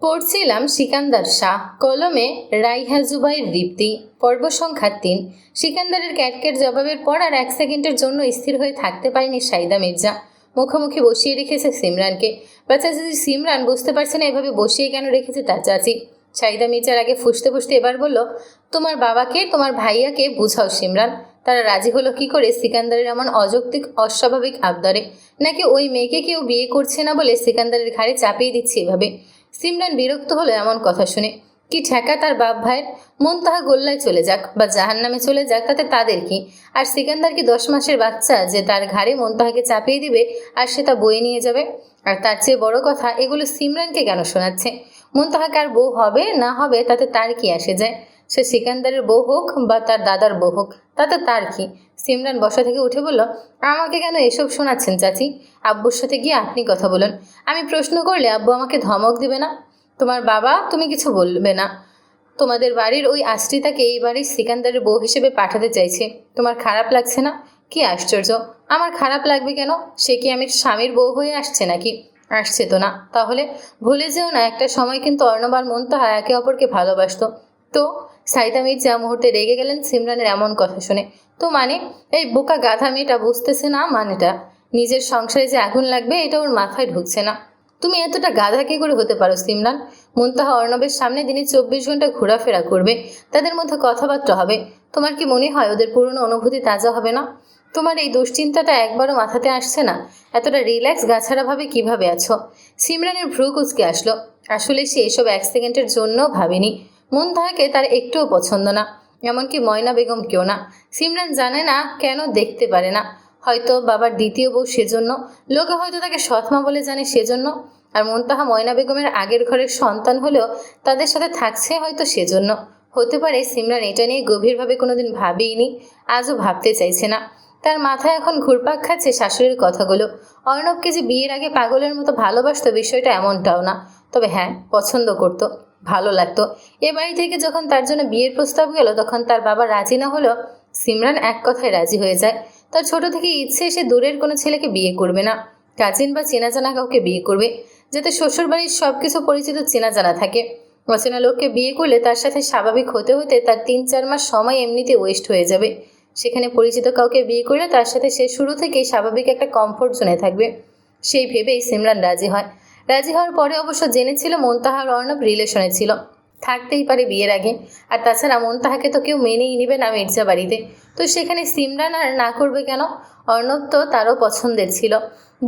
পড়ছিলাম সিকান্দার শাহ, কলমে রাইহা জুবাইর দীপ্তি, পর্ব সংখ্যা ৩। সিকান্দারের ক্যাটকেট জবাবের পর আর ১ সেকেন্ডের জন্য স্থির হয়ে থাকতে পারেনি সাইদা মির্জা। মুখোমুখি বসিয়ে রেখেছে সিমরানকে। বাচ্চা চাচি সিমরান বুঝতে পারছে না এভাবে বসিয়ে কেন রেখেছে তার চাচি। সাইদা মির্জার আগে ফুসতে ফুসতে এবার বলল, তোমার বাবাকে, তোমার ভাইয়াকে বুঝাও সিমরান। তারা রাজি হলো কি করে সিকান্দারের এমন অযৌক্তিক অস্বাভাবিক আবদারে? নাকি ওই মেয়েকে কেউ বিয়ে করছে না বলে সিকান্দারের ঘাড়ে চাপিয়ে দিচ্ছে এভাবে? সিমরান বিরক্ত হলো এমন কথা শুনে। কি ঠেকা তার বাপ ভাইয়ের? মুনতাহা গোল্লায় চলে যাক বা জাহান্নামে চলে যাক, তাতে তাদের কি? আর সিকান্দার কি ১০ মাসের বাচ্চা যে তার ঘাড়ে মুনতাহাকে চাপিয়ে দিবে আর সে তা বয়ে নিয়ে যাবে? আর তার চেয়ে বড় কথা, এগুলো সিমরানকে কেন শোনাচ্ছে? মুনতাহা কার বউ হবে না হবে তাতে তার কি আসে যায়? সে সিকান্দারের বউ হোক বা তার দাদার বউ হোক, তাতে তার কি? সিমরান বসা থেকে উঠে বলল, আমাকে কেন এসব শোনাচ্ছেন চাচি? আব্বুর সাথে গিয়ে আপনি কথা বলুন। আমি প্রশ্ন করলে আব্বু আমাকে ধমক দিবে না? তোমার বাবা, তুমি কিছু বলবে না। তোমাদের বাড়ির ওই আশ্রিতাকে এই বাড়ির সিকান্দারের বউ হিসেবে পাঠাতে চাইছে। তোমার খারাপ লাগছে না? কি আশ্চর্য! আমার খারাপ লাগবে কেন? সে কি আমি স্বামীর বউ হয়ে আসছে নাকি? আসছে তো না। তাহলে ভুলে যেও না, একটা সময় কিন্তু অর্ণব আর মুনতাহা একে অপরকে ভালোবাসতো। তো সাইদা মির্জা মুহূর্তে রেগে গেলেন সিমরানের এমন কথা শুনে। তো মানে? এই বোকা গাধা মেয়েটা বুঝতেছে না মানেটা। নিজের সংসারে যে আগুন লাগবে এটা ওর মাথায় ঢুকছে না। তুমি এতটা গাধা কি করে হতে পারো সিমরান? মুনতাহা অর্ণবের সামনে দিনে ২৪ ঘন্টা ঘোরাফেরা করবে, তাদের মধ্যে কথাবার্তা হবে। তোমার কি মনে হয় ওদের পুরনো অনুভূতি তাজা হবে না? তোমার এই দুশ্চিন্তাটা একবারও মাথাতে আসছে না? এতটা রিল্যাক্স গাছাড়াভাবে কিভাবে আছো? সিমরানের ভ্রু কুচকে আসলো। আসলে সে এসব ১ সেকেন্ডের জন্যও ভাবেনি। মুনতাহাকে তার একটুও পছন্দ না, এমনকি ময়না বেগম কেউ না। সিমরান জানে না কেন দেখতে পারে না। হয়তো বাবার দ্বিতীয় বউ সেজন্য, লোকে হয়তো তাকে সৎমা বলে জানে সেজন্য। আর মুনতাহা ময়না বেগমের আগের ঘরের সন্তান হলেও তাদের সাথে থাকছে হয়তো সেজন্য। হতে পারে সিমরান এটা নিয়ে গভীরভাবে কোনোদিন ভাবেইনি, আজও ভাবতে চাইছে না। তার মাথায় এখন ঘুরপাক খাচ্ছে শাশুড়ির কথাগুলো। অর্ণবকে যে বিয়ের আগে পাগলের মতো ভালোবাসতো বিষয়টা এমনটাও না। তবে হ্যাঁ, পছন্দ করতো, ভালো লাগতো। এ বাড়ি থেকে যখন তার জন্য বিয়ের প্রস্তাব গেল তখন তার বাবা রাজি না হলেও সিমরান এক কথায় রাজি হয়ে যায়। তার ছোট থেকে ইচ্ছে সে দূরের কোনো ছেলেকে বিয়ে করবে না, কাজিন বা চেনা জানা কাউকে বিয়ে করবে, যাতে শ্বশুরবাড়ির সব কিছু পরিচিত চেনা জানা থাকে। অচেনা লোককে বিয়ে করলে তার সাথে স্বাভাবিক হতে হতে তার ৩-৪ মাস সময় এমনিতে ওয়েস্ট হয়ে যাবে। সেখানে পরিচিত কাউকে বিয়ে করলে তার সাথে সে শুরু থেকেই স্বাভাবিক একটা কমফোর্ট জোনে থাকবে। সেই ভেবেই সিমরান রাজি হয়। রাজি হওয়ার পরে অবশ্য জেনেছিল মুনতাহা আর অর্ণব রিলেশনে ছিল, থাকতেই পারে বিয়ের আগে। আর তাছাড়া মুনতাহাকে তো কেউ মেনেই নিবে না মির্জা বাড়িতে, তো সেখানে সিমরান আর না করবে কেন? অর্ণব তো তারও পছন্দের ছিল।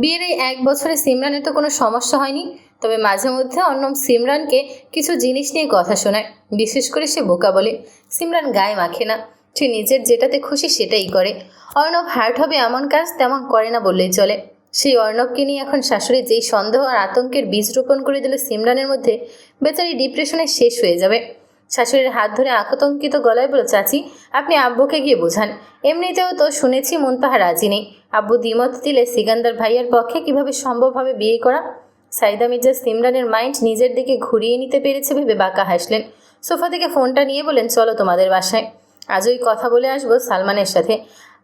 বিয়ের এই ১ বছরে সিমরানের তো কোনো সমস্যা হয়নি। তবে মাঝে মধ্যে অর্ণব সিমরানকে কিছু জিনিস নিয়ে কথা শোনায়, বিশেষ করে সে বোকা বলে। সিমরান গায়ে মাখে না, সে নিজের যেটাতে খুশি সেটাই করে। অর্ণব হার্ট হবে এমন কাজ তেমন করে না বললেই চলে। সেই অর্ণবকে নিয়ে এখন শাশুড়ি যেই সন্দেহ আর আতঙ্কের বীজ রোপণ করে দিল সিমরানের মধ্যে, বেচারি ডিপ্রেশনে শেষ হয়ে যাবে। শাশুড়ির হাত ধরে আতঙ্কিত গলায় বলল, চাচি আপনি আব্বুকে গিয়ে বোঝান। এমনিতেও তো শুনেছি মুনতাহা রাজি নেই। আব্বু দ্বিমত দিলে সিকান্দার ভাইয়ার পক্ষে কিভাবে সম্ভব হবে বিয়ে করা? সাইদা মির্জা সিমরানের মাইন্ড নিজের দিকে ঘুরিয়ে নিতে পেরেছে ভেবে বাঁকা হাসলেন। সোফা থেকে ফোনটা নিয়ে বলেন, চলো তোমাদের বাসায়, আজই কথা বলে আসবো সালমানের সাথে।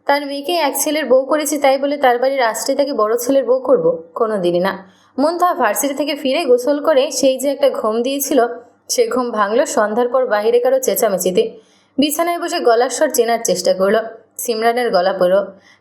তার মেয়েকে এক ছেলের বউ করেছি তাই বলে তার বাড়ির আশ্রিতাকে বড় ছেলের বউ করব? কোনো দিনই না। মুনতাহা ভার্সিটি থেকে ফিরে গোসল করে সেই যে একটা ঘুম দিয়েছিল, সে ঘুম ভাঙল সন্ধ্যার পর বাহিরে কারো চেঁচামেচিতে। বিছানায় বসে গলার স্বর চেনার চেষ্টা করল। সিমরানের গলা পড়ল,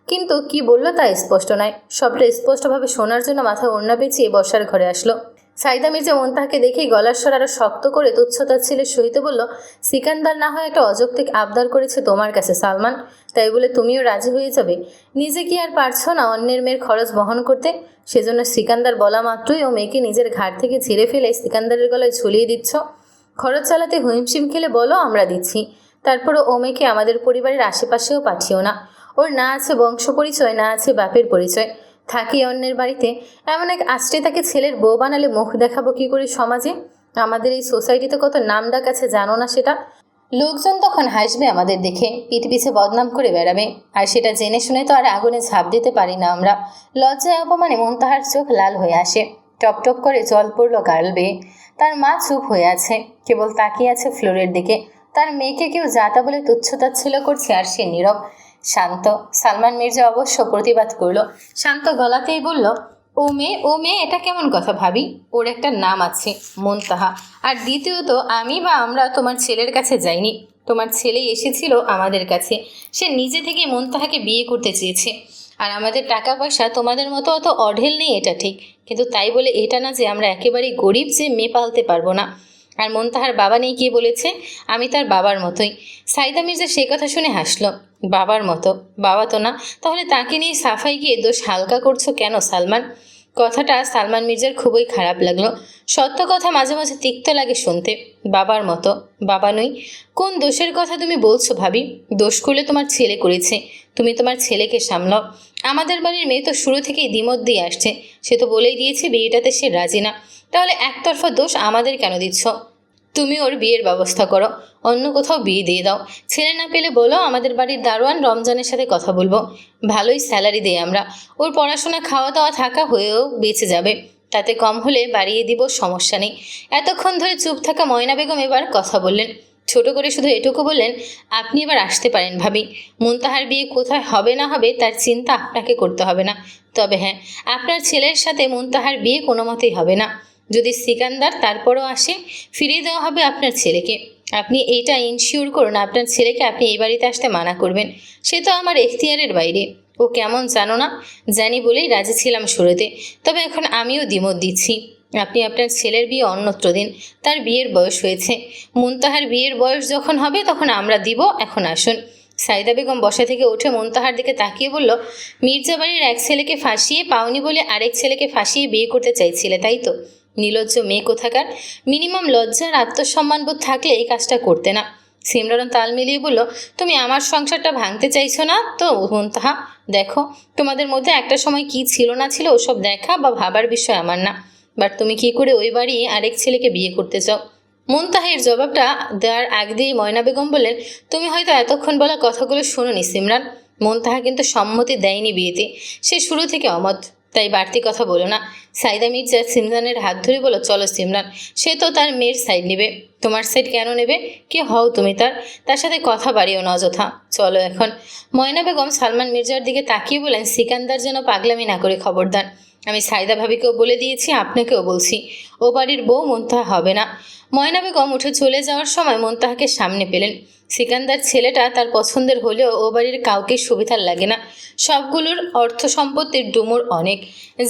কিন্তু কি বলল তা স্পষ্ট নয়। সবটা স্পষ্টভাবে শোনার জন্য মাথায় ওড়না পেঁচিয়ে বসার ঘরে আসলো। সাইদা মির্জা মুনতাহাকে দেখেই গলার স্বর আরো শক্ত করে তুচ্ছতাচ্ছিলের সহিত বলল, সিকান্দার না হয় একটা অযৌক্তিক আবদার করেছে তোমার কাছে সালমান, তাই বলে তুমিও রাজি হয়ে যাবে? নিজে কি আর পারছো না অন্যের মেয়ের খরচ বহন করতে? সেজন্য সিকান্দার বলা মাত্রই ও মেয়েকে নিজের ঘাট থেকে ছিঁড়ে ফেলে সিকান্দারের গলায় ঝুলিয়ে দিচ্ছ? খরচ চালাতে হিমশিম খেলে বলো আমরা দিচ্ছি, তারপরও ও মেয়েকে আমাদের পরিবারের আশেপাশেও পাঠিও না। ওর না আছে বংশ পরিচয়, না আছে বাপের পরিচয়, থাকি অন্যের বাড়িতে। এমন এক আশ্রিতাকে ছেলের বউ বানালে মুখ দেখাবো কি করে সমাজে? আমাদের এই সোসাইটিতে কত নামডাক আছে জানো না সেটা? লোকজন তখন হাসবে আমাদের দেখে, পিঠ পিছে বদনাম করে বেড়াবে। আর সেটা জেনে শুনে তো আর আগুনে ঝাঁপ দিতে পারি না আমরা। লজ্জায় অপমানে মুনতাহার চোখ লাল হয়ে আসে, টপ টপ করে জল পড়ল গাল বেয়ে। তার মা চুপ হয়ে আছে, কেবল তাকিয়ে আছে ফ্লোরের দিকে। তার মেয়েকে কেউ যাতা বলে তুচ্ছতাচ্ছিল্য করছে আর সে নীরব শান্ত। সালমান মির্জা অবশ্য প্রতিবাদ করল, শান্ত গলাতেই বলল, ও মেয়ে এটা কেমন কথা ভাবি? ওর একটা নাম আছে, মুনতাহা। আর দ্বিতীয়ত আমি বা আমরা তোমার ছেলের কাছে যাইনি, তোমার ছেলেই এসেছিল আমাদের কাছে। সে নিজে থেকে মুনতাহাকে বিয়ে করতে চেয়েছে। আর আমাদের টাকা পয়সা তোমাদের মতো অত অঢেল নেই, এটা ঠিক, কিন্তু তাই বলে এটা না যে আমরা একেবারেই গরিব যে মেয়ে পালতে পারবো না। আর মুনতাহার বাবা নেই কে বলেছে? আমি তার বাবার মতোই। সাইদা মির্জা সে কথা শুনে হাসলো। বাবার মতো? বাবা তো না, তাহলে তাকে নিয়ে সাফাই গিয়ে দোষ হালকা করছো কেন সালমান? কথাটা সালমান মির্জার খুবই খারাপ লাগলো। সত্য কথা মাঝে মাঝে তিক্ত লাগে শুনতে। বাবার মতো? বাবা নই? কোন দোষের কথা তুমি বলছো ভাবি? দোষ করলে তোমার ছেলে করেছে, তুমি তোমার ছেলেকে সামলাও। আমাদের বাড়ির মেয়ে তো শুরু থেকেই দ্বিমত দিয়ে আসছে, সে তো বলেই দিয়েছে বিয়েটাতে সে রাজি না। তাহলে একতরফা দোষ আমাদের কেন দিচ্ছ? তুমি ওর বিয়ের ব্যবস্থা করো, অন্য কোথাও বিয়ে দিয়ে দাও। ছেলে না পেলে বলো আমাদের বাড়ির দারোয়ান রমজানের সাথে কথা বলবো, ভালোই স্যালারি দেয় আমরা। ওর পড়াশোনা খাওয়া দাওয়া থাকা হয়েও বেঁচে যাবে, তাতে কম হলে বাড়িয়ে দিব, সমস্যা নেই। এতক্ষণ ধরে চুপ থাকা ময়না বেগম এবার কথা বললেন। ছোট করে শুধু এটুকু বললেন, আপনি এবার আসতে পারেন ভাবি। মুনতাহার বিয়ে কোথায় হবে না হবে তার চিন্তা আপনাকে করতে হবে না। তবে হ্যাঁ, আপনার ছেলের সাথে মুনতাহার বিয়ে কোনো মতেই হবে না। যদি সিকান্দার তারপরও আসে, ফিরিয়ে দেওয়া হবে আপনার ছেলেকে। আপনি এইটা ইনশিওর করুন আপনার ছেলেকে আপনি এই বাড়িতে আসতে মানা করবেন। সে তো আমার এখতিয়ারের বাইরে। ও কেমন জানো না? জানি বলেই রাজি ছিলাম শুরুতে, তবে এখন আমিও দ্বিমত দিচ্ছি। আপনি আপনার ছেলের বিয়ে অন্যত্র দিন, তার বিয়ের বয়স হয়েছে। মুনতাহার বিয়ের বয়স যখন হবে তখন আমরা দিব, এখন আসুন। সাইদা বেগম বসা থেকে উঠে মুনতাহার দিকে তাকিয়ে বলল, মির্জা বাড়ির এক ছেলেকে ফাঁসিয়ে পাওনি বলে আরেক ছেলেকে ফাঁসিয়ে বিয়ে করতে চাইছিলে, তাই তো? নির্লজ্জ মেয়ে কোথাকার! মিনিমাম লজ্জার আত্মসম্মানবোধ থাকলে এই কাজটা করতে না। সিমরান তাল মিলিয়ে বলল, তুমি আমার সংসারটা ভাঙতে চাইছো না তো মুনতাহা? দেখো, তোমাদের মধ্যে একটা সময় কি ছিল না ছিল ওসব দেখা বা ভাবার বিষয় আমার না। বাট তুমি কি করে ওই বাড়ি আরেক ছেলেকে বিয়ে করতে চাও? মুনতাহের জবাবটা দেওয়ার আগ দিয়ে ময়না বেগম বললেন, তুমি হয়তো এতক্ষণ বলা কথাগুলো শোনোনি সিমরান। মুনতাহা কিন্তু সম্মতি দেয়নি বিয়েতে, সে শুরু থেকে অমত। তাই বাড়তি কথা বলো না। সাইদা মির্জা সিমরানের হাত ধরে বলো, চলো সিমরান, সে তো তার মেয়ের সাইড নেবে, তোমার সাইড কেন নেবে? কে হও তুমি তার সাথে কথা বাড়িও না অযথা, চলো এখন। ময়না বেগম সালমান মির্জার দিকে তাকিয়ে বলেন, সিকান্দার যেন পাগলামি না করে, খবরদার। আমি সাইদা ভাবিকেও বলে দিয়েছি, আপনাকেও বলছি, ও বাড়ির বউ মুনতাহা হবে না। ময়না বেগম উঠে চলে যাওয়ার সময় মুনতাহাকে সামনে পেলেন। সিকান্দার ছেলেটা তার পছন্দের হলেও ও বাড়ির কাউকে সুবিধার লাগে না। সবগুলোর অর্থ সম্পত্তির ডুমুর অনেক,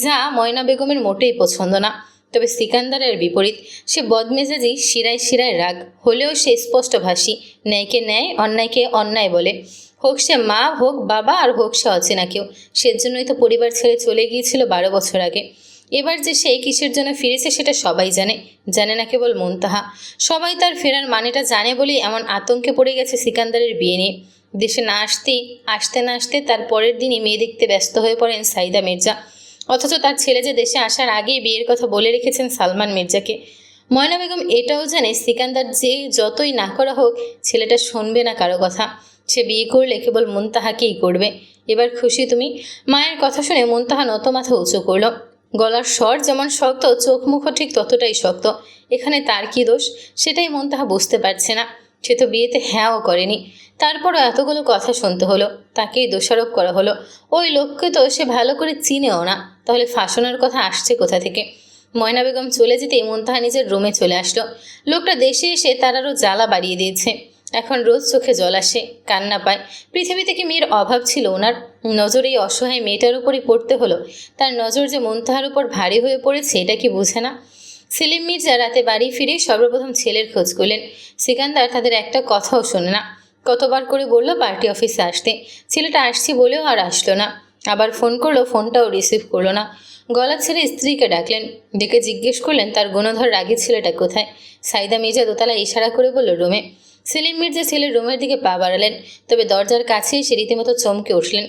যা ময়না বেগমের মোটেই পছন্দ না। তবে সিকান্দারের বিপরীত, সে বদমেজাজি, শিরায় শিরায় রাগ, হলেও সে স্পষ্টভাষী, ন্যায়কে ন্যায়, অন্যায়কে অন্যায় বলে। হোক সে মা, হোক বাবা, আর হোক সে অচেনা কেউ। সেজন্যই তো পরিবার ছেড়ে চলে গিয়েছিল 12 বছর আগে। এবার যে সে কিসের জন্য ফিরেছে সেটা সবাই জানে, জানে না কেবল মুনতাহা। সবাই তার ফেরার মানেটা জানে বলেই এমন আতঙ্কে পড়ে গেছে সিকান্দারের বিয়ে নিয়ে। দেশে না আসতে না আসতে তার পরের দিনই মেয়ে দেখতে ব্যস্ত হয়ে পড়েন সাইদা মির্জা। অথচ তার ছেলে যে দেশে আসার আগেই বিয়ের কথা বলে রেখেছেন সালমান মির্জাকে। ময়না বেগম এটাও জানে সিকান্দার যে যতই না করা হোক, ছেলেটা শুনবে না কারো কথা। সে বিয়ে করলে কেবল মুনতাহাকেই করবে। এবার খুশি তুমি? মায়ের কথা শুনে মুনতাহা নত মাথা উঁচু করল। গলার স্বর যেমন শক্ত, চোখ মুখও ঠিক ততটাই শক্ত। এখানে তার কি দোষ, সেটাই মুনতাহা বুঝতে পারছে না। সে তো বিয়েতে হ্যাঁও করেনি, তারপরও এতগুলো কথা শুনতে হলো, তাকেই দোষারোপ করা হলো। ওই লোককে তো সে ভালো করে চিনেও না, তাহলে ফাঁসানোর কথা আসছে কোথা থেকে? ময়না বেগম চলে যেতেই মুনতাহা নিজের রুমে চলে আসলো। লোকটা দেশে এসে তার আরও জ্বালা বাড়িয়ে দিয়েছে। এখন রোজ চোখে জল আসে, কান্না পায়। পৃথিবীতে কি মেয়ের অভাব ছিল ওনার? নজর এই অসহায় মেয়েটার উপরই পড়তে হলো। তার নজর যে মুনতাহার উপর ভারী হয়ে পড়েছে এটা কি বুঝে না? সেলিম মির্জা রাতে বাড়ি ফিরে সর্বপ্রথম ছেলের খোঁজ করলেন। সিকান্দার তাদের একটা কথাও শোনে না। কতবার করে বলল পার্টি অফিসে আসতে, ছেলেটা আসছি বলেও আর আসলো না। আবার ফোন করলো, ফোনটাও রিসিভ করলো না। গলা ছেড়ে স্ত্রীকে ডাকলেন, ডেকে জিজ্ঞেস করলেন তার গুণধর রাগী ছেলেটা কোথায়। সাইদা মির্জা দোতলা ইশারা করে বলল, রুমে। সেলিম মির্জা ছেলের রুমের দিকে পা বাড়ালেন, তবে দরজার কাছে এসে রীতিমতো চমকে উঠলেন।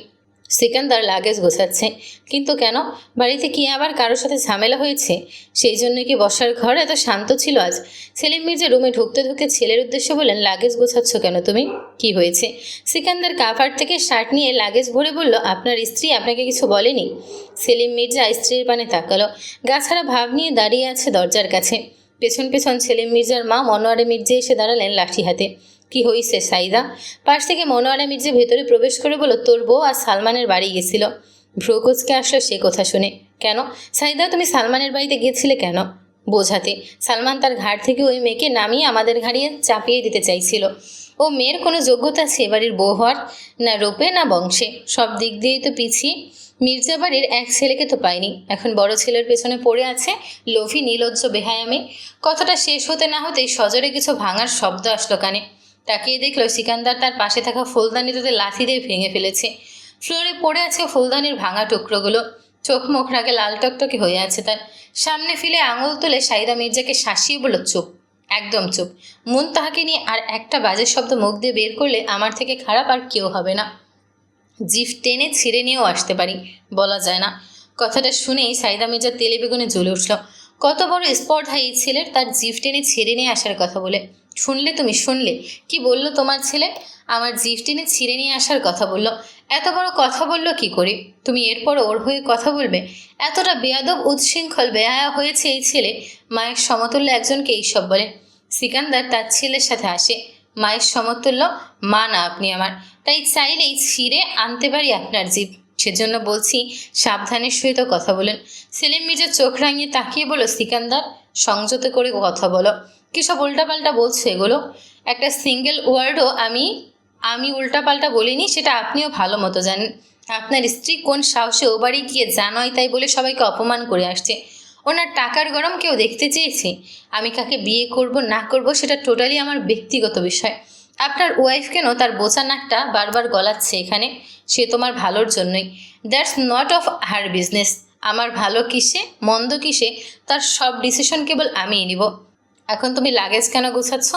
সিকান্দার লাগেজ গোছাচ্ছে, কিন্তু কেন? বাড়িতে কি আবার কারোর সাথে ঝামেলা হয়েছে? সেই জন্য কি বসার ঘর এত শান্ত ছিল আজ? সেলিম মির্জা রুমে ঢুকতে ঢুকতে ছেলের উদ্দেশ্যে বললেন, লাগেজ গোছাচ্ছ কেন তুমি? কি হয়েছে? সিকান্দার কাভার থেকে শার্ট নিয়ে লাগেজ ভরে বলল, আপনার স্ত্রী আপনাকে কিছু বলেনি? সেলিম মির্জা স্ত্রীর পানে তাকালো, গাছাড়া ভাব নিয়ে দাঁড়িয়ে আছে দরজার কাছে। পেছন পেছন সেলিম মির্জার মা মনোয়ারা মির্জা এসে দাঁড়ালেন লাঠি হাতে। কি হইছে সাইদা? পাশ থেকে মনোয়ারা মির্জা ভেতরে প্রবেশ করে বলল, তোর বউ আর সালমানের বাড়ি গেছিল। ভ্রুকুচকে আসলো সে কথা শুনে। কেন সাইদা, তুমি সালমানের বাড়িতে গিয়েছিলে কেন? বোঝাতে। সালমান তার ঘাট থেকে ওই মেয়েকে নামিয়ে আমাদের ঘাড়িয়ে চাপিয়ে দিতে চাইছিল। ও মেয়ের কোনো যোগ্যতা আছে এবাড়ির বউ হওয়ার? না রূপে না বংশে, সব দিক দিয়েই তো পিছিয়ে। মির্জা বাড়ির এক ছেলেকে তো পায়নি, এখন বড় ছেলের পেছনে পড়ে আছে লোভী নির্লজ্জ বেহায়ামে। কথাটা শেষ হতে না হতেই সজোরে কিছু ভাঙার শব্দ আসলো কানে। তাকিয়ে দেখলো সিকান্দার তার পাশে থাকা ফুলদানিটাতে লাথি দিয়ে ভেঙে ফেলেছে। ফ্লোরে পড়ে আছে ফুলদানির ভাঙা টুকরোগুলো। চোখ মুখ রাগে লাল টকটকে হয়ে আছে তার। সামনে ফিলে আঙুল তুলে সাইদা মির্জাকে শাসিয়ে বলল, চুপ, একদম চুপ। মুনতাহাকে নিয়ে আর একটা বাজে শব্দ মুখ দিয়ে বের করলে আমার থেকে খারাপ আর কেউ হবে না। জিভ টেনে ছিঁড়ে নিয়েও আসতে পারি, বলা যায় না। কথাটা শুনেই সাইদা মির্জা তেলে বেগুনে জ্বলে উঠল। কত বড় স্পর্ধা এই ছেলের, তার জিভ টেনে ছিঁড়ে নিয়ে আসার কথা বলে। শুনলে তুমি, শুনলে কি বলল তোমার ছেলে? আমার জিভ টেনে ছিঁড়ে নিয়ে আসার কথা বলল। এত বড় কথা বলল কি করে? তুমি এরপর ওর হয়ে কথা বলবে? এতটা বেয়াদব উচ্ছৃঙ্খল বেহায়া হয়েছে এই ছেলে, মায়ের সমতুল্য একজনকে এইসব বলে। সিকান্দার তার ছেলের সাথে আসে, মায়ের সমতুল্য মা না আপনি আমার, তাই চাইলেই ছিঁড়ে আনতে পারি আপনার জিভ। সেজন্য বলছি সাবধানের সহিত কথা বলেন। সেলিম মির্জা চোখ রাঙিয়ে তাকিয়ে বলো, সিকান্দার সংযত করে কথা বলো। কী সব উল্টাপাল্টা বলছো এগুলো? একটা সিঙ্গেল ওয়ার্ডও আমি উল্টাপাল্টা বলিনি, সেটা আপনিও ভালো মতো জানেন। আপনার স্ত্রী কোন সাহসে ও বাড়ি গিয়ে যা নয় তাই বলে সবাইকে অপমান করে আসছে। ওনার টাকার গরম কেউ দেখতে চেয়েছে? আমি কাকে বিয়ে করব না করব সেটা টোটালি আমার ব্যক্তিগত বিষয়। আপনার ওয়াইফ কেন তার বোচা নাকটা বারবার গলাচ্ছে এখানে? সে তোমার ভালোর জন্যই। That's not of her business. আমার ভালো কিসে মন্দ কিসে তার সব ডিসিশন কেবল আমিই নিব। এখন তুমি লাগেজ কেন গোছাচ্ছ?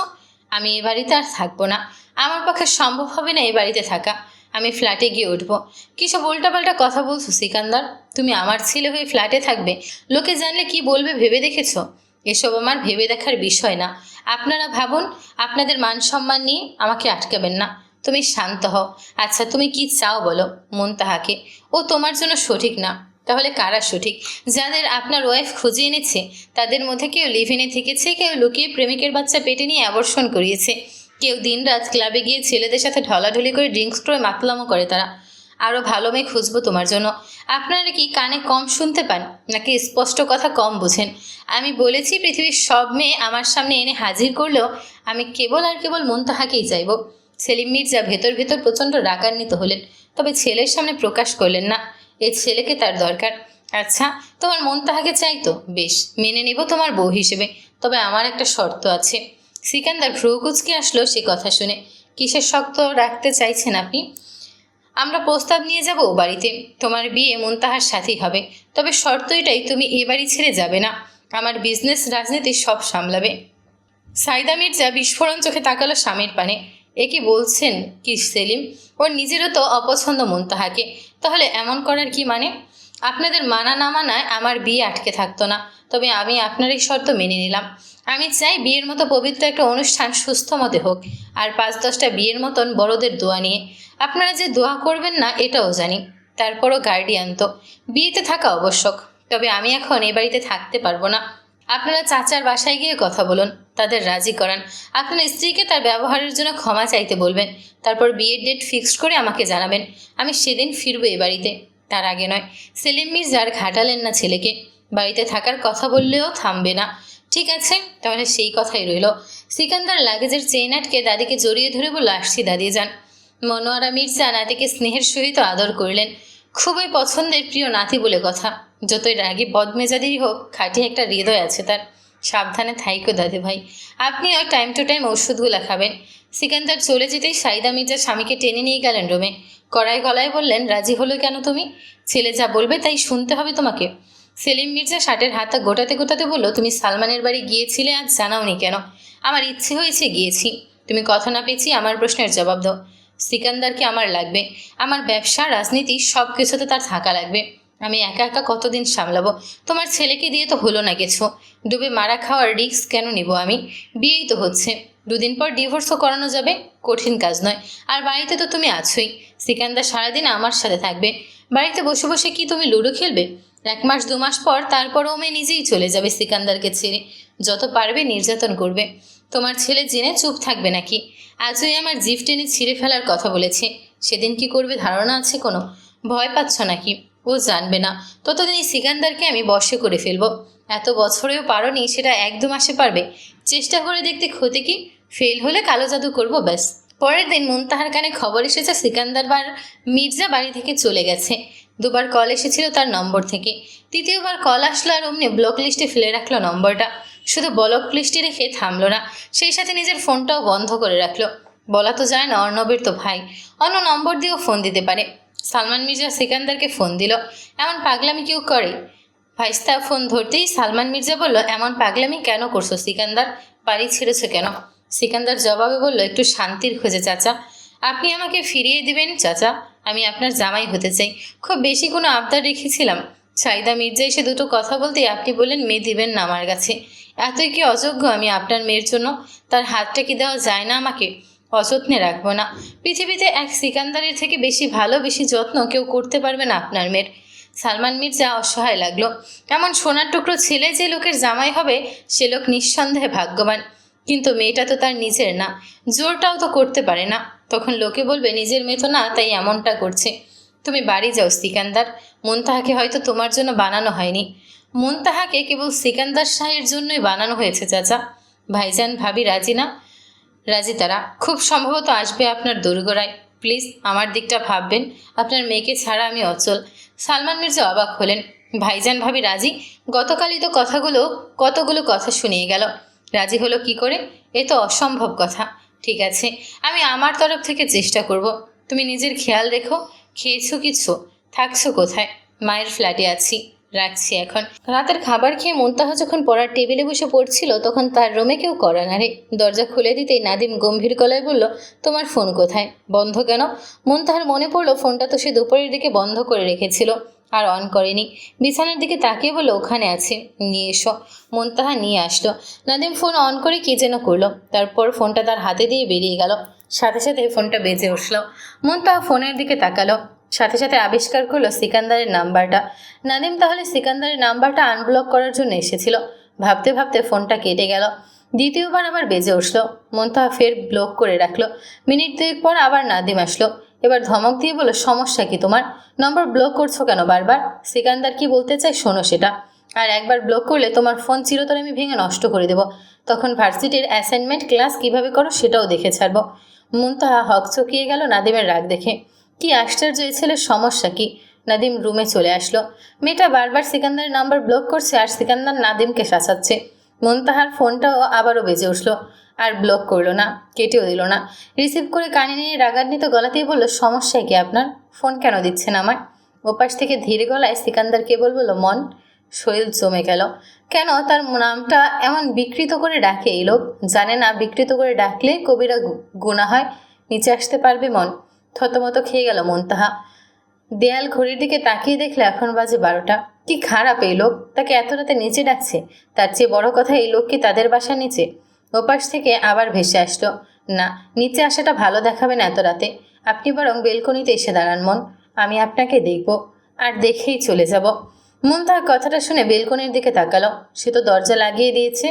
আমি এ বাড়িতে আর থাকবো না। আমার পক্ষে সম্ভব হবে না এ বাড়িতে থাকা। আমি ফ্ল্যাটে গিয়ে উঠবো। কী সব উল্টাপাল্টা কথা বলছো সিকান্দার? তুমি আমার ছেলে হয়ে ফ্ল্যাটে থাকবে? লোকে জানলে কি বলবে ভেবে দেখেছো? এসব আমার ভেবে দেখার বিষয় না। আপনারা ভাবুন, আপনাদের মান সম্মান নিয়ে আমাকে আটকাবেন না। তুমি শান্ত হও। আচ্ছা তুমি কি চাও বলো মুনতাহাকে? ও তোমার জন্য সঠিক না। তাহলে কারা সঠিক? যাদের আপনার ওয়াইফ খুঁজে এনেছে তাদের মধ্যে কেউ লিভিনে থেকেছে, কেউ লুকিয়ে প্রেমিকের বাচ্চা পেটে নিয়ে অ্যাবর্ষণ করিয়েছে, কেউ দিনরাত ক্লাবে গিয়ে ছেলেদের সাথে ঢলাঢলি করে ড্রিঙ্কস করে মাতলামো করে তারা। আরও ভালো মেয়ে খুঁজবো তোমার জন্য। আপনারা কি কানে কম শুনতে পান নাকি স্পষ্ট কথা কম বোঝেন? আমি বলেছি পৃথিবীর সব মেয়ে আমার সামনে এনে হাজির করলেও আমি কেবল আর কেবল মুনতাহাকেই চাইব। সেলিম মির্জা ভেতর ভেতর প্রচণ্ড রাগান্বিত হলেন, তবে ছেলের সামনে প্রকাশ করলেন না। এই ছেলেকে তার দরকার। আচ্ছা তোমার মুনতাহাকে চাইতো, বেশ মেনে নেব তোমার বউ হিসেবে, তবে আমার একটা শর্ত আছে। সিকান্দার ভ্রু কুঁচকে আসলো সে কথা শুনে। কিসের শর্ত রাখতে চাইছেন আপনি? আমরা প্রস্তাব নিয়ে যাব বাড়িতে, তোমার বিয়ে মুনতাহার সাথেই হবে, তবে শর্ত এটাই তুমি এ বাড়ি ছেড়ে যাবে না। আমার বিজনেস রাজনীতি সব সামলাবে। সাইদা মির্জা বিস্ফোরণ চোখে তাকালো স্বামীর পানে। এ কি বলছেন কি সেলিম? ওর নিজেরও তো অপছন্দ মুনতাহাকে, তাহলে এমন করার কি মানে? আপনাদের মানা না মানায় আমার বিয়ে আটকে থাকতো না, তবে আমি আপনার এই শর্ত মেনে নিলাম। আমি চাই বিয়ের মতো পবিত্র একটা অনুষ্ঠান সুস্থ মতে হোক, আর 5-10টা বিয়ের মতন বড়দের দোয়া নিয়ে। আপনারা যে দোয়া করবেন না এটাও জানি, তারপরও গার্ডিয়ান তো বিয়েতে থাকা আবশ্যক। তবে আমি এখন এ বাড়িতে থাকতে পারবো না। আপনারা চাচার বাসায় গিয়ে কথা বলুন, তাদের রাজি করান। আপনার স্ত্রীকে তার ব্যবহারের জন্য ক্ষমা চাইতে বলবেন, তারপর বিয়ের ডেট ফিক্সড করে আমাকে জানাবেন। আমি সেদিন ফিরবো এ বাড়িতে, তার আগে নয়। সেলিম মির্জার ঘাটালেন না ছেলেকে, বাড়িতে থাকার কথা বললেও থামবে না। ঠিক আছে, তাহলে সেই কথাই রইল। সিকান্দার লাগেজের চেইন আটকে দাদিকে জড়িয়ে ধরে বলল, আসছি দাদি যান। মনোয়ারা মির্জা নাতিকে স্নেহের সহিত আদর করলেন। খুবই পছন্দের প্রিয় নাতি বলে কথা। যতই রাগী বদমেজাদেরই হোক, খাঁটি একটা হৃদয় আছে তার। সাবধানে থাইকো দাদি ভাই। আপনিও টাইম টু টাইম ওষুধগুলো খাবেন। সিকান্দার চলে যেতেই সাইদা মির্জা স্বামীকে টেনে নিয়ে গেলেন রুমে। কড়াই গলায় বললেন, রাজি হলো কেন তুমি? ছেলে যা বলবে তাই শুনতে হবে তোমাকে। সেলিম মির্জা শার্টের হাতটা গোটাতে গোটাতে বলল, তুমি সালমানের বাড়ি গিয়েছিলে, আজ জানাওনি কেন? আমার ইচ্ছে হয়েছে গিয়েছি। তুমি কথা না পেয়েছি আমার প্রশ্নের জবাব দাও। সিকান্দারকে আমার লাগবে। আমার ব্যবসা রাজনীতি সব কিছুতে তার থাকা লাগবে। আমি একা একা কতদিন সামলাবো? তোমার ছেলেকে দিয়ে তো হলো না কিছু। ডুবে মারা খাওয়ার রিস্ক কেন নিব আমি? বিয়েই তো হচ্ছে, 2 দিন পর ডিভোর্সও করানো যাবে, কঠিন কাজ নয়। আর বাড়িতে তো তুমি আছোই। সিকান্দার সারাদিন আমার সাথে থাকবে। বাড়িতে বসে বসে কি তুমি লুডো খেলবে? 1 মাস 2 মাস পর তারপর ও মেয়ে নিজেই চলে যাবে সিকান্দারকে ছেড়ে। যত পারবে নির্যাতন করবে। তোমার ছেলে জেনে চুপ থাকবে নাকি? আজই আমার জিভ টেনে ছিঁড়ে ফেলার কথা বলেছে। সেদিন কি করবে ধারণা আছে কোনো? ভয় পাচ্ছ নাকি? ও জানবে না। ততদিন এই সিকান্দারকে আমি বশে করে ফেলবো। এত বছরেও পারোনি, সেটা 1-2 মাসে পারবে? চেষ্টা করে দেখতে ক্ষতি কি? ফেল হলে কালো জাদু করবো, ব্যাস। পরের দিন মুনতাহার কানে খবর এসেছে সিকান্দার মির্জা বাড়ি থেকে চলে গেছে। 2বার কল এসেছিল তার নম্বর থেকে। 3য় কল আসলো আর অমনি ব্লক লিস্টে ফেলে রাখলো নম্বরটা। শুধু ব্লক লিস্টে রেখে থামলো না, সেই সাথে নিজের ফোনটাও বন্ধ করে রাখলো। বলা তো যায় না, অর্ণবের তো ভাই, অন্য নম্বর দিয়েও ফোন দিতে পারে। সালমান মির্জা সিকান্দারকে ফোন দিল। এমন পাগলামি কেউ করে? ভাইস্তা ফোন ধরতেই সালমান মির্জা বলল, এমন পাগলামি কেন করছো সিকান্দার? বাড়ি ছেড়েছো কেন? সিকান্দার জবাবে বলল, একটু শান্তির খোঁজে চাচা। আপনি আমাকে ফিরিয়ে দিবেন চাচা? আমি আপনার জামাই হতে চাই। খুব বেশি কোনো আবদার রেখেছিলাম? সাইদা মির্জা এসে দুটো কথা বলতেই আপনি বললেন মেয়ে দিবেন না আমার কাছে। এতই কি অযোগ্য আমি আপনার মেয়ের জন্য? তার হাতটা কি দেওয়া যায় না আমাকে? অযত্নে রাখবো না? পৃথিবীতে এক সিকান্দারের থেকে বেশি ভালো, বেশি যত্ন কেউ করতে পারবে না আপনার মেয়ের। সালমান মির্জা অসহায় লাগলো। এমন সোনার টুকরো ছেলে যে লোকের জামাই হবে, সে লোক নিঃসন্দেহে ভাগ্যবান। কিন্তু মেয়েটা তো তার নিজের না, জোরটাও তো করতে পারে না। তখন লোকে বলবে নিজের মেয়ে তো না, তাই এমনটা করছে। তুমি বাড়ি যাও সিকান্দার। মুনতাহাকে হয়তো তোমার জন্য বানানো হয়নি, মুনতাহাকে কেবল সিকান্দার শাহের জন্যই বানানো হয়েছে চাচা। ভাইজান ভাবি রাজি না? রাজি তারা, খুব সম্ভবত আসবে আপনার দোরগোড়ায়। প্লিজ আমার দিকটা ভাববেন, আপনার মেয়েকে ছাড়া আমি অচল। সালমান মির্জা অবাক হলেন। ভাইজান ভাবি রাজি? গতকালই তো কতগুলো কথা শুনিয়ে গেল। রাজি হলো কি করে? এ তো অসম্ভব কথা। ঠিক আছে, আমি আমার তরফ থেকে চেষ্টা করব। তুমি নিজের খেয়াল রেখো। খেয়েছো কিছু? থাকছো কোথায়? মায়ের ফ্ল্যাটে আছি, রাখছি এখন। রাতের খাবার খেয়ে মুনতাহা যখন পড়ার টেবিলে বসে পড়ছিল, তখন তার রুমে কেউ কড়া নাড়ে। দরজা খুলে দিতেই নাদিম গম্ভীর গলায় বলল, তোমার ফোন কোথায়? বন্ধ কেন? মুনতাহার মনে পড়লো ফোনটা তো সে দুপুরের দিকে বন্ধ করে রেখেছিল, আর অন করেনি। বিছানার দিকে তাকিয়ে বলল, ওখানে আছে, নিয়ে এসো। মুনতাহা নিয়ে আসলো। নাদিম ফোন অন করে কী যেন করলো, তারপর ফোনটা তার হাতে দিয়ে বেরিয়ে গেল। সাথে সাথে ফোনটা বেজে উঠল। মুনতাহা ফোনের দিকে তাকালো, সাথে সাথে আবিষ্কার করলো সিকান্দারের নাম্বারটা। নাদিম তাহলে সিকান্দারের নাম্বারটা আনব্লক করার জন্য এসেছিল। ভাবতে ভাবতে ফোনটা কেটে গেল। 2য়বার আবার বেজে উঠল। মুনতাহা ফের ব্লক করে রাখলো। মিনিট 2 পর আবার নাদিম আসলো। এবার ধমক দিয়ে বলল, সমস্যা কি তোমার? নম্বর ব্লক করছো কেন বারবার? সিকান্দার কি বলতে চাই শোনো সেটা। আর একবার ব্লক করলে তোমার ফোন চিরতরে আমি ভেঙে নষ্ট করে দেবো। তখন ভার্সিটির অ্যাসাইনমেন্ট ক্লাস কিভাবে করো সেটাও দেখে ছাড়বো। মুনতাহা হকচকিয়ে গেল নাদিমের রাগ দেখে। কি আশ্চর্য, এ ছেলের সমস্যা কি? নাদিম রুমে চলে আসলো। মেয়েটা বারবার সিকান্দারের নাম্বার ব্লক করছে আর সিকান্দার নাদিমকে শাসাচ্ছে। মুনতাহার ফোনটাও আবারও বেজে উঠল, আর ব্লক করলো না, কেটেও দিল না। রিসিভ করে কানে নিয়ে রাগান্বিত গলাতেই বলল, সমস্যা কি আপনার? ফোন কেন দিচ্ছেন আমার? ওপাশ থেকে ধীর গলায় সিকান্দার কেবল বলল, মন। শরীর জমে গেল। কেন তার নামটা এমন বিকৃত করে ডাকে এই লোক? জানে না বিকৃত করে ডাকলে কবিরা গুনাহ হয়? নিচে আসতে পারবে মন? থতমত খেয়ে গেল মুনতাহা। দেয়াল ঘড়ির দিকে তাকিয়ে দেখলে এখন বাজে 12টা। কি খারাপ এই লোক, তাকে এত রাতে নিচে ডাকছে। তার চেয়ে বড় কথা, এই লোক কি তাদের বাসার নিচে? ওপাশ থেকে আবার ভেসে আসলো, না, নিচে আসাটা ভালো দেখাবে না এত রাতে। আপনি বরং বেলকনিতে এসে দাঁড়ান মন, আমি আপনাকে দেখব, আর দেখেই চলে যাব। মুনতাহা কথাটা শুনে বেলকনির দিকে তাকালো। সে তো দরজা লাগিয়ে দিয়েছে।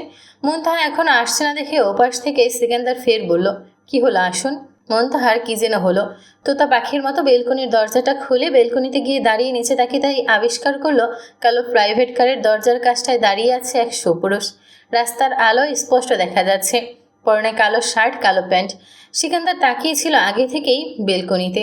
মুনতাহা এখন আসছে না দেখে ওপাশ থেকে সিকান্দার ফের বলল, কি হলো, আসুন। মুনতাহার কি যেন হলো। তোতা পাখির মতো বেলকনির দরজাটা খুলে বেলকনিতে গিয়ে দাঁড়িয়ে নিচে তাকিয়ে তাই আবিষ্কার করলো কালো প্রাইভেট কারের দরজার কাছটায় দাঁড়িয়ে আছে এক সুপুরুষ। রাস্তার আলো স্পষ্ট দেখা যাচ্ছে। পরনে কালো শার্ট, কালো প্যান্ট। সিকান্দার তাকিয়েছিল আগে থেকেই বেলকনিতে।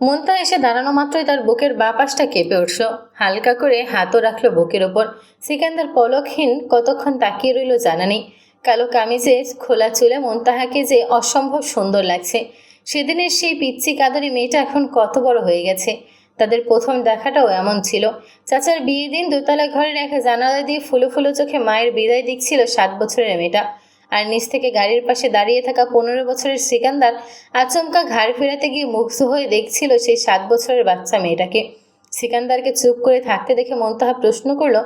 মুনতাহা এসে দাঁড়ানো মাত্রই তার বুকের বাঁ পাশটা কেঁপে উঠল। হালকা করে হাতও রাখলো বুকের ওপর। সিকান্দার পলকহীন কতক্ষণ তাকিয়ে রইল জানা নেই। কালো কামিজে খোলা চুলে মুনতাহাকে যে অসম্ভব সুন্দর লাগছে। সেদিনের সেই পিচ্চি কাদরি মেয়েটা এখন কত বড় হয়ে গেছে। তাদের প্রথম দেখাটাও এমন ছিল। চাচার বিয়ের দিন দোতলা ঘরের এক জানালা দিয়ে ফুলো ফুলো চোখে মায়ের বিদায় দিচ্ছিল 7 বছরের মেয়েটা। আর নিচ থেকে গাড়ির পাশে দাঁড়িয়ে থাকা 15 বছরের সিকান্দার আচমকা ঘাড় ফেরাতে গিয়ে মুগ্ধ হয়ে দেখছিল সেই 7 বছরের বাচ্চা মেয়েটাকে। সিকান্দারকে চুপ করে থাকতে দেখে মুনতাহা প্রশ্ন করলো,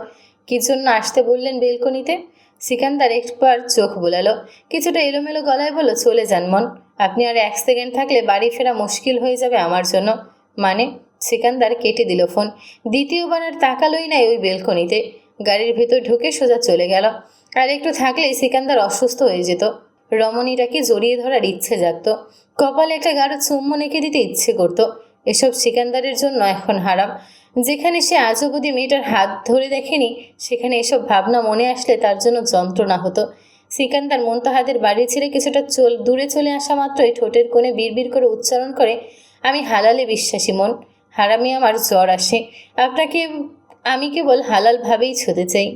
কি জন্য আসতে বললেন বেলকনিতে? সিকান্দার একবার চোখ বোলালো, কিছুটা এলোমেলো গলায় বলল, চলে যান মন, আপনি আর 1 সেকেন্ড থাকলে বাড়ি ফেরা মুশকিল হয়ে যাবে আমার জন্য। মানে? সিকান্দার কেটে দিল ফোন। দ্বিতীয়বার আর তাকালোই নাই ওই বেলকনিতে। গাড়ির ভেতর ঢুকে সোজা চলে গেল। আর একটু থাকলেই সিকান্দার অসুস্থ হয়ে যেত। রমণীটাকে জড়িয়ে ধরার ইচ্ছে জাগত। কপালে একটা গাঢ় চুম্বন এঁকে দিতে ইচ্ছে করত। এসব সিকান্দারের জন্য এখন হারাম। যেখানে সে আজ অবধি মেয়েটার হাত ধরে দেখেনি, সেখানে এসব ভাবনা মনে আসলে তার জন্য যন্ত্রণা হতো। সিকান্দার মুনতাহাদের বাড়ি ছেড়ে কিছুটা দূরে চলে আসা মাত্রই ঠোঁটের কোণে বিড়বিড় করে উচ্চারণ করে, আমি হালালে বিশ্বাসী মন, হারামে আমার জ্বর আসে, আপনাকে আমি কেবল হালালভাবেই ছুঁতে চাই।